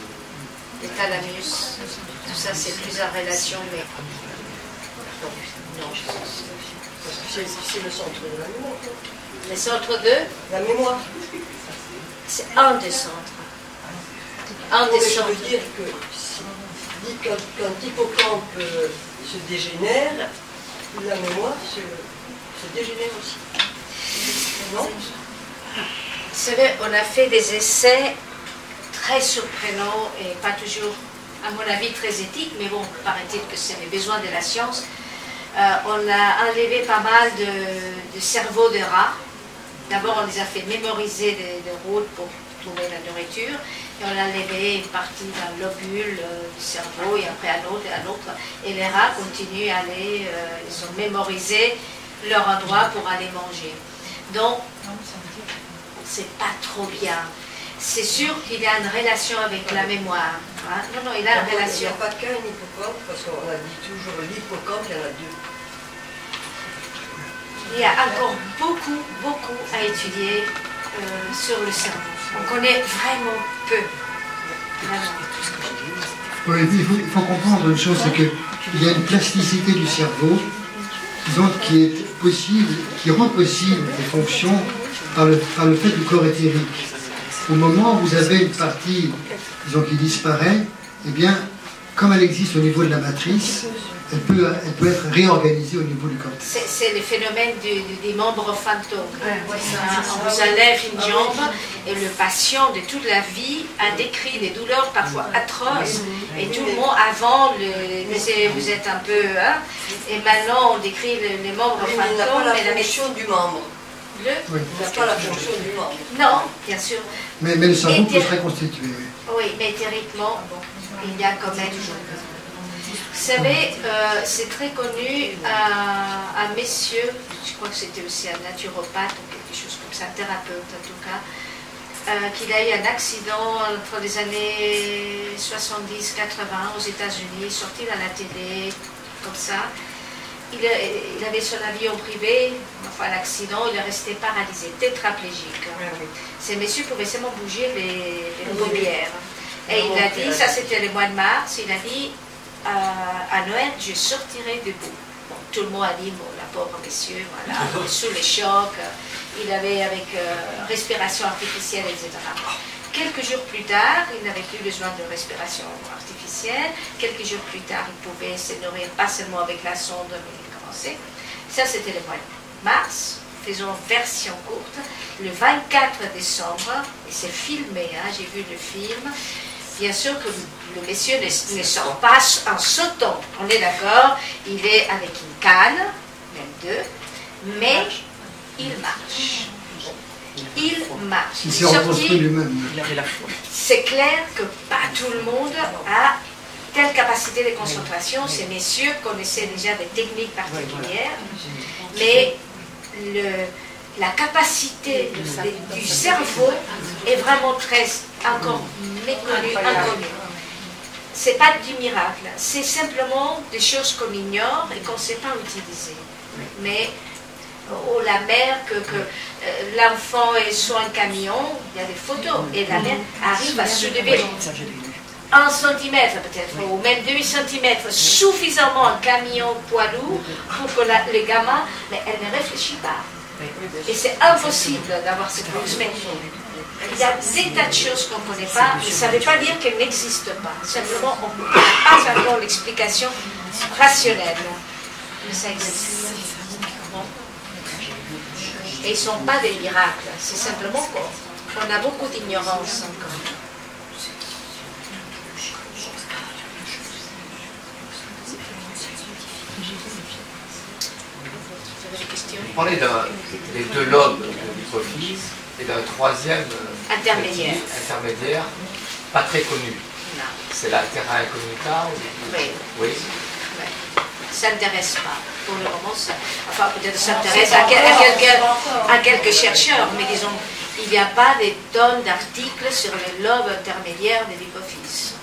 le thalamus, tout ça c'est plus en relation, mais non. C'est le centre de la mémoire. Le centre de La mémoire. C'est un des centres. Un des Je centres. veux dire que quand l'hippocampe se dégénère, la mémoire se dégénère aussi. Non? Vous savez, on a fait des essais très surprenants et pas toujours, à mon avis, très éthiques, mais bon, paraît-il que c'est les besoins de la science. On a enlevé pas mal de cerveaux de rats. D'abord, on les a fait mémoriser des routes pour trouver la nourriture, et on a enlevé une partie d'un lobule du cerveau, et après un autre et un autre. Et les rats continuent à aller, ils ont mémorisé leur endroit pour aller manger. Donc, c'est pas trop bien. C'est sûr qu'il y a une relation avec la mémoire. Hein? Non, il a une relation. Il n'y a pas qu'un hippocampe, parce qu'on a dit toujours l'hippocampe, il y en a deux. Il y a encore beaucoup à étudier sur le cerveau. On connaît vraiment peu. Oui, il faut comprendre une chose, c'est qu'il y a une plasticité du cerveau donc, qui est possible, qui rend possible des fonctions par le fait du corps éthérique. Au moment où vous avez une partie, disons, qui disparaît, eh bien, comme elle existe au niveau de la matrice, elle peut être réorganisée au niveau du corps. C'est le phénomène des membres fantômes. On vous enlève une jambe et le patient de toute la vie a décrit des douleurs parfois atroces. Et tout le monde, avant, vous êtes un peu... Hein, et maintenant, on décrit les membres fantômes. Il n'a pas la fonction du membre. Il n'a pas la fonction du membre. Non, bien sûr. Mais le cerveau peut se reconstituer. Oui, mais éthériquement, il y a quand même... Vous savez, c'est très connu, un monsieur, je crois que c'était aussi un naturopathe ou quelque chose comme ça, un thérapeute en tout cas, qu'il a eu un accident entre les années 70-80 aux États-Unis, sorti dans la télé, comme ça. Il avait son avion privé, enfin l'accident, il est resté paralysé, tétraplégique. Ces messieurs pouvaient seulement bouger les paupières. Et il a dit, ça c'était le mois de mars, il a dit, à Noël, je sortirai debout. Bon, tout le monde a dit, bon, la pauvre monsieur, voilà, sous les chocs, il avait avec respiration artificielle, etc. Quelques jours plus tard, il n'avait plus besoin de respiration artificielle. Quelques jours plus tard, il pouvait se nourrir pas seulement avec la sonde, mais il commençait. Ça, c'était le mois de mars. Faisons version courte. Le 24 décembre, et c'est filmé, hein, j'ai vu le film. Bien sûr que le monsieur ne sort pas en sautant, on est d'accord, il est avec une canne, même deux, mais il marche. Il marche. Il s'est reconstruit lui-même. C'est clair que pas tout le monde a telle capacité de concentration. Ces messieurs connaissaient déjà des techniques particulières, mais la capacité du cerveau est vraiment très encore méconnue, inconnue. C'est pas du miracle, c'est simplement des choses qu'on ignore et qu'on ne sait pas utiliser. Mais la mère, que l'enfant est sur un camion, il y a des photos, et la mère arrive à soulever 1 centimètre peut-être, ou même 2 centimètres, suffisamment un camion poids lourd pour que le gamin, mais elle ne réfléchit pas. Et c'est impossible d'avoir cette force. Mais il y a des tas de choses qu'on ne connaît pas, mais ça ne veut pas dire qu'elles n'existent pas. Simplement, on n'a pas encore l'explication rationnelle. Mais ça existe. Et ils ne sont pas des miracles, c'est simplement qu'on a beaucoup d'ignorance encore. Vous parlez des deux lobes de l'hypophyse et d'un troisième intermédiaire, pas très connu. C'est la terra incognita Oui. Oui. Ça n'intéresse pas. Pour le moment, enfin peut-être ça intéresse à quelques chercheurs, mais disons, il n'y a pas des tonnes d'articles sur les lobes intermédiaires de l'hypophyse.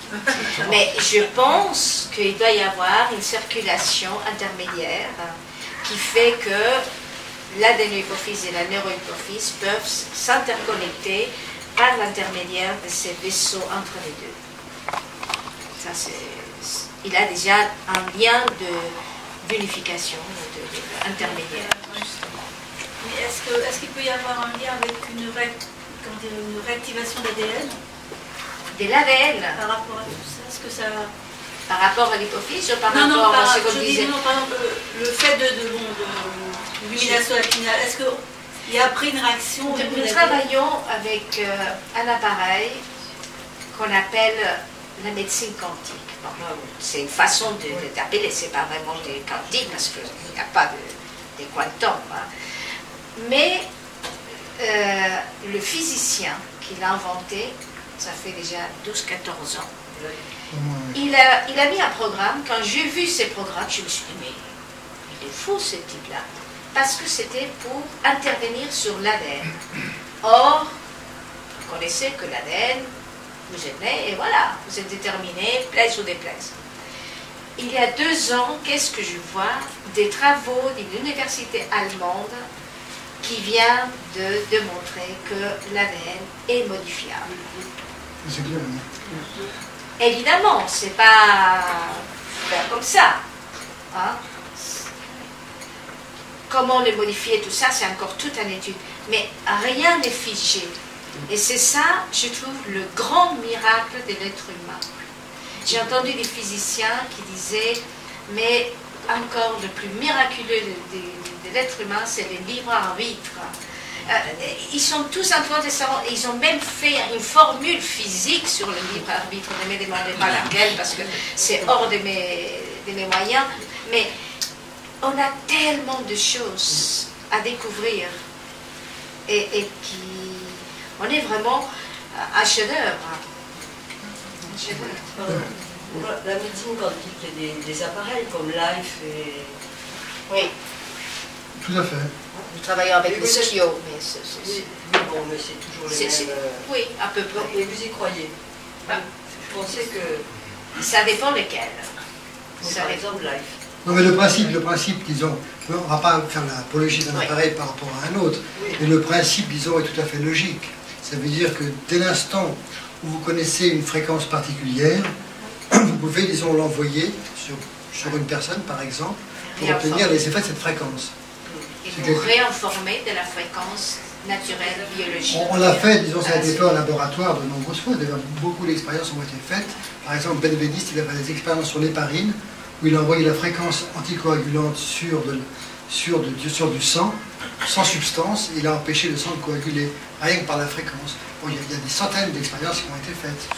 Mais je pense qu'il doit y avoir une circulation intermédiaire qui fait que l'adénohypophyse et la neurohypophyse peuvent s'interconnecter par l'intermédiaire de ces vaisseaux entre les deux. Ça, il a déjà un lien d'unification, intermédiaire. Mais est-ce qu'il peut y avoir un lien avec une réactivation d'ADN? De l'ADN? Par rapport à tout ça, est-ce que ça... Par rapport à l'hypophyse ou par rapport à ce qu'on disait? Non, par exemple, le fait de l'illumination lapinale, est-ce qu'il y a après une réaction? Nous travaillons avec un appareil qu'on appelle la médecine quantique. Bon, c'est une façon d'appeler, c'est pas vraiment des quantiques parce qu'il n'y a pas de quantum. Hein. Mais le physicien qui l'a inventé, ça fait déjà 12-14 ans, il a mis un programme. Quand j'ai vu ces programmes, je me suis dit, mais il est fou ce type-là. parce que c'était pour intervenir sur l'ADN. Or, vous connaissez que l'ADN, vous êtes né et voilà, vous êtes déterminé, plaise ou déplaise. Il y a 2 ans, qu'est-ce que je vois? Des travaux d'une université allemande qui vient de démontrer que l'ADN est modifiable. C'est clair. Évidemment, c'est pas comme ça. Hein? Comment le modifier, tout ça, c'est encore toute une étude. Mais rien n'est figé. Et c'est ça, je trouve, le grand miracle de l'être humain. J'ai entendu des physiciens qui disaient, mais encore le plus miraculeux de l'être humain, c'est le libre arbitre. Ils sont tous en train de savoir, ils ont même fait une formule physique sur le libre arbitre. Ne me demandez pas laquelle, parce que c'est hors de mes moyens. Mais on a tellement de choses à découvrir. Et qui... On est vraiment un chef-d'œuvre. La médecine quantique, il y a des appareils comme Life et... Oui. Tout à fait. Nous travaillons avec les skio, mais Oui, bon, mais c'est toujours les mêmes... Oui, à peu près. Et vous y croyez? Je pensais que... Ça dépend lesquels. Par exemple, Life. Non, mais le principe, disons, on ne va pas faire l'apologie d'un appareil par rapport à un autre, mais le principe, disons, est tout à fait logique. Ça veut dire que dès l'instant où vous connaissez une fréquence particulière, vous pouvez, disons, l'envoyer sur une personne, par exemple, pour obtenir les effets de cette fréquence. Et vous réinformer de la fréquence naturelle, biologique. On l'a fait, disons, ça a été fait en laboratoire de nombreuses fois. D'ailleurs, beaucoup d'expériences ont été faites. Par exemple, Benveniste, il a fait des expériences sur l'héparine, où il a envoyé la fréquence anticoagulante sur du sang, sans substance, et il a empêché le sang de coaguler, rien que par la fréquence. Bon, il y a des centaines d'expériences qui ont été faites.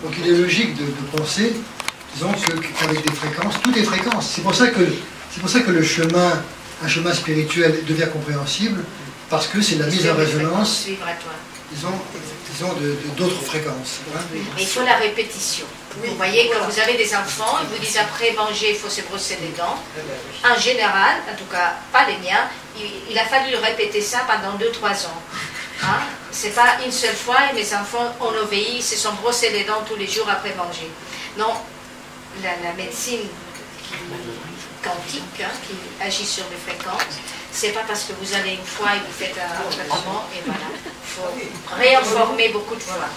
Donc il est logique de penser, disons, qu'avec des fréquences, tout est fréquence. C'est pour ça que le chemin, un chemin spirituel devient compréhensible, parce que c'est la mise en résonance, disons, d'autres fréquences. Hein. Mais il faut la répétition. Vous voyez, quand vous avez des enfants, ils vous disent après manger, il faut se brosser les dents. En général, en tout cas pas les miens, il a fallu répéter ça pendant 2-3 ans. Hein? C'est pas une seule fois et mes enfants ont obéi, ils se sont brossés les dents tous les jours après manger. Non, la médecine quantique, hein, qui agit sur les fréquences, c'est pas parce que vous allez une fois et vous faites un traitement et voilà. Il faut réinformer beaucoup de fois.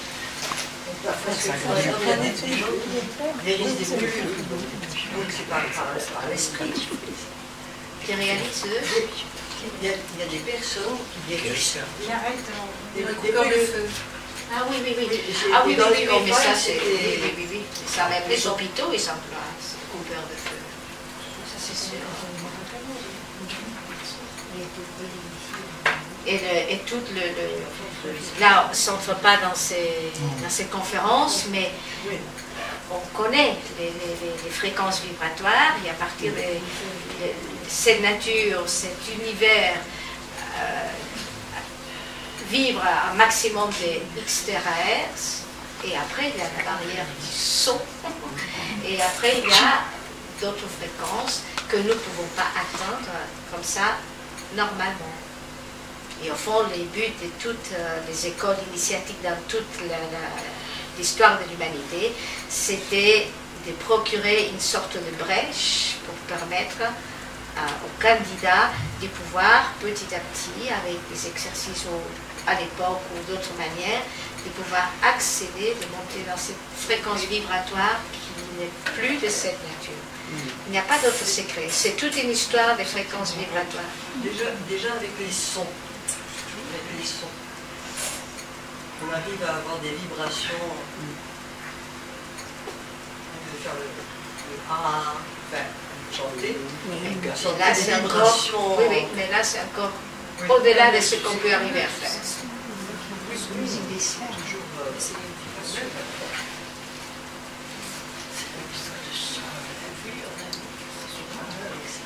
Parce qu'il faudrait regarder les risques des bulles. Donc c'est par l'esprit. Qui réalise Il y a des personnes qui guérissent. Des coupeurs de feu. Ah oui, ah oui, mais ça c'est... Oui. Ça, même les hôpitaux, ils emploient ces coupeurs de feu. Ça c'est sûr. Et tout là, on ne s'entre pas dans ces conférences, mais on connaît les fréquences vibratoires, et à partir de cette nature, cet univers, vibre à un maximum de X terahertz, et après il y a la barrière du son, et après il y a d'autres fréquences que nous ne pouvons pas atteindre comme ça normalement. Et au fond, les buts de toutes les écoles initiatiques dans toute l'histoire de l'humanité, c'était de procurer une sorte de brèche pour permettre aux candidats de pouvoir petit à petit, avec des exercices à l'époque ou d'autres manières, de pouvoir accéder, de monter dans cette fréquence vibratoire qui n'est plus de cette nature. Il n'y a pas d'autre secret. C'est toute une histoire de fréquences vibratoires. Déjà avec les sons. On arrive à avoir des vibrations. On peut faire le ah, enfin, chanter. Là, c'est encore, oui, mais là, c'est encore au-delà de ce qu'on peut arriver à faire.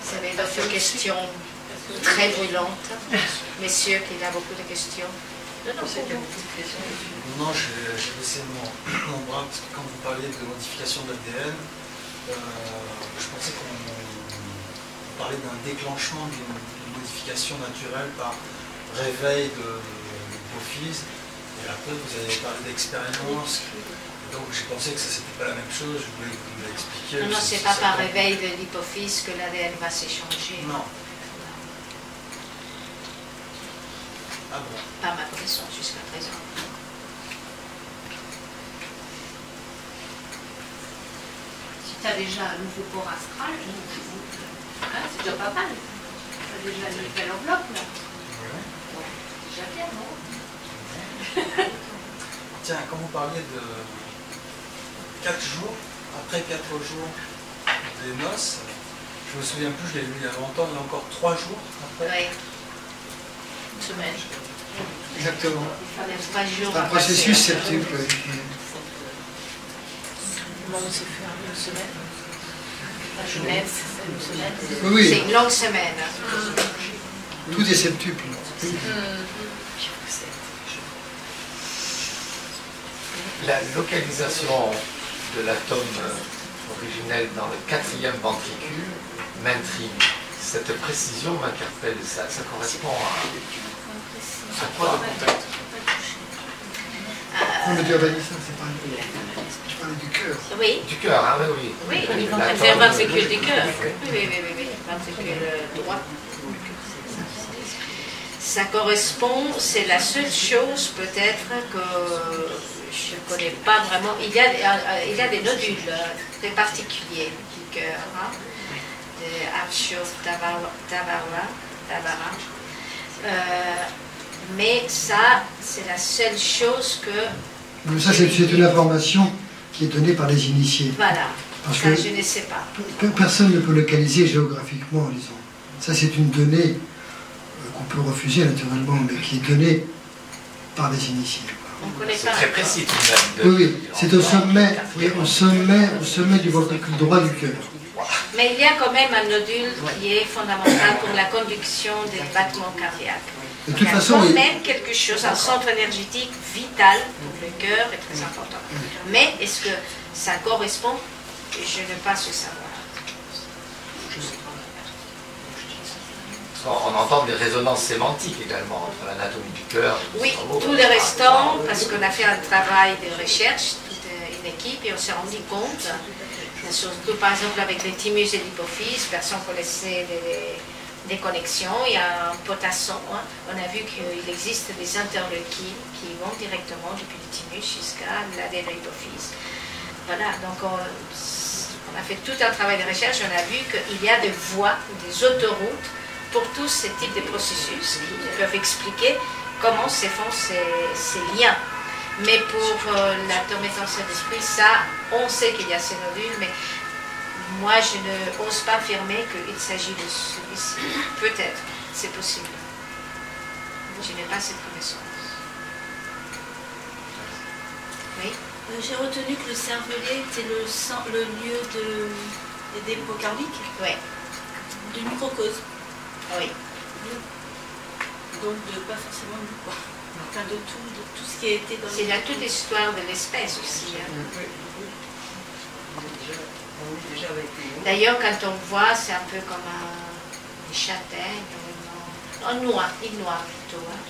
Vous avez d'autres questions très brûlantes, messieurs, qu'il a beaucoup de questions. Non, j'ai baissé mon bras parce que quand vous parliez de modification de l'ADN, je pensais qu'on parlait d'un déclenchement d'une modification naturelle par réveil de l'hypophyse. Et après, vous avez parlé d'expérience. Donc j'ai pensé que ça c'était pas la même chose, je voulais que vous l'expliquiez. Non, non, c'est pas par réveil de l'hypophyse que l'ADN va s'échanger. Non. Ah bon? Pas ma connaissance jusqu'à présent. Si tu as déjà un nouveau port astral, c'est déjà pas mal. Tu as déjà une nouvelle enveloppe là. Ouais. C'est déjà bien, non? Tiens, quand vous parliez de 4 jours, après 4 jours des noces, je me souviens plus, je l'ai lu il y a longtemps, il y a encore 3 jours après. Oui. Une semaine. Exactement. Il fallait 3 jours. Un processus septuple. Oui, c'est une longue semaine. Tout est septuple. La localisation de l'atome originel dans le 4e ventricule m'intrigue. Cette précision m'interpelle. Ça correspond à quoi le contact? On a déjà dit ça, c'est pas je parlais du cœur. Oui. Du cœur, hein, oui. Oui, elle fait un ventricule du cœur. Oui, ventricule droit. Ça correspond, c'est la seule chose peut-être que je ne connais pas vraiment. Il y a des nodules très particuliers du cœur, hein, de Arshio-Tabara. Mais ça, c'est la seule chose que... Mais ça, c'est une information qui est donnée par les initiés. Voilà, parce ça que je ne sais pas. Personne ne peut localiser géographiquement, disons. Ça, c'est une donnée qu'on peut refuser naturellement, mais qui est donnée par les initiés. C'est très précis tout de même. Oui, c'est au sommet du ventricule droit du cœur. Mais il y a quand même un nodule qui est fondamental pour la conduction des battements cardiaques. De toute il y a façon, quand même quelque chose, un centre énergétique vital pour le cœur est très important. Mais est-ce que ça correspond? Je n'ai pas su savoir. On entend des résonances sémantiques également entre l'anatomie du cœur et du Oui, cerveau. tout le restant, parce qu'on a fait un travail de recherche, toute une équipe, et on s'est rendu compte, surtout par exemple avec les thymus et l'hypophyse, personne ne connaissait des connexions. Il y a un potasson, hein. On a vu qu'il existe des interleukines qui vont directement depuis le thymus jusqu'à l'ADN de l'hypophyse. Voilà, donc on a fait tout un travail de recherche, on a vu qu'il y a des voies, des autoroutes pour tous ces types de processus qui peuvent expliquer comment se font ces liens. Mais pour l'atome étincelle d'esprit, ça, on sait qu'il y a ces nodules, mais moi, je n'ose pas affirmer qu'il s'agit de celui-ci. Peut-être, c'est possible. Je n'ai pas cette connaissance. Oui. J'ai retenu que le cervelet était le lieu des dépôts cardiaques. Oui. Du microcosme. Oui. Donc pas forcément nous, quoi. Enfin, de tout ce qui a été dans c'est là toute l'histoire de l'espèce aussi. Hein. D'ailleurs, quand on voit, c'est un peu comme des châtaignes, un noix, une noix plutôt. Hein.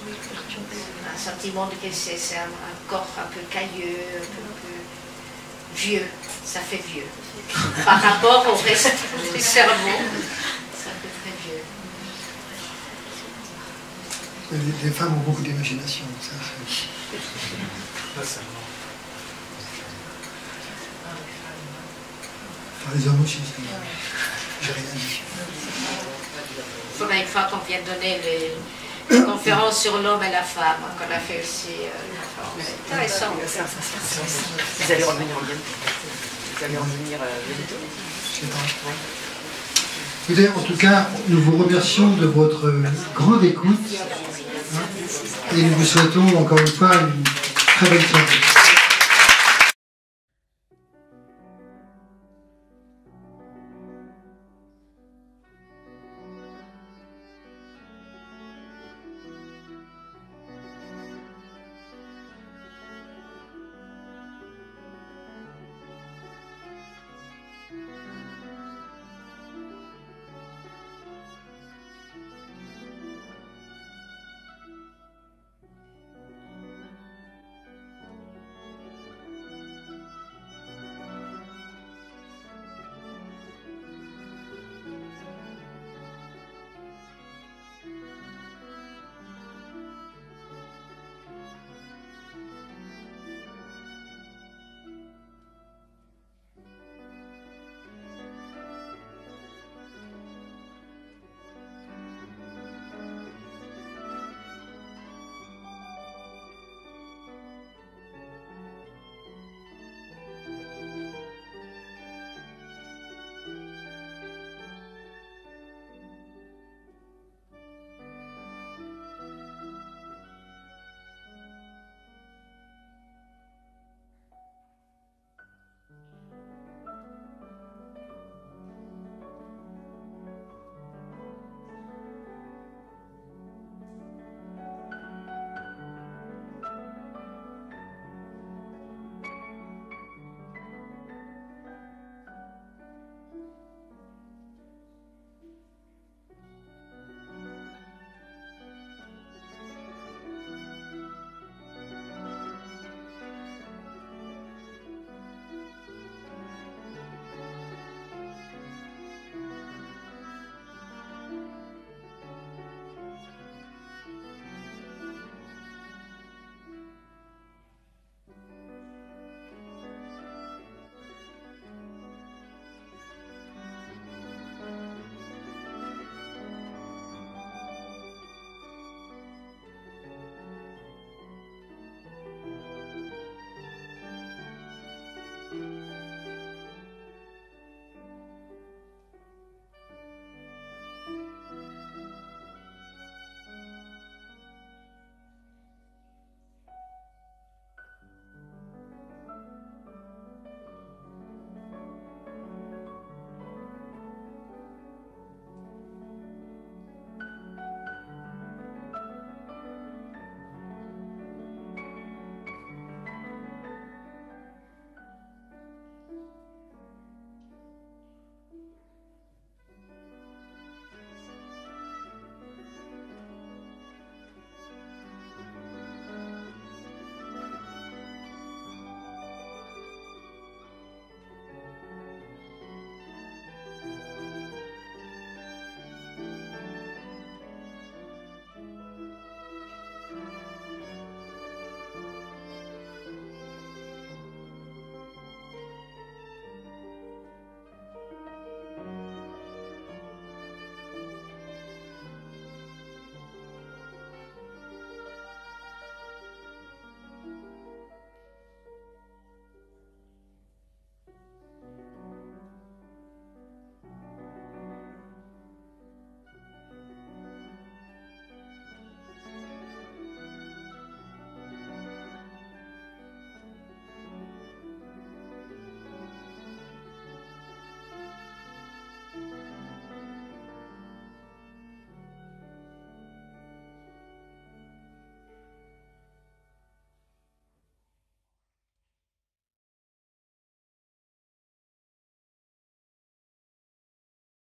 Un sentiment de que c'est un corps un peu cailleux, un peu vieux. Ça fait vieux. Par rapport au reste du cerveau, ça fait très vieux. Les femmes ont beaucoup d'imagination. Enfin, les hommes aussi. J'ai rien dit. Il faudrait une fois qu'on vienne donner les conférences sur l'homme et la femme, qu'on a fait aussi. C'est intéressant. Vous allez revenir bientôt. Vous allez revenir bientôt. Je sais pas. Écoutez, en tout cas, nous vous remercions de votre grande écoute et nous vous souhaitons encore une fois une très belle soirée.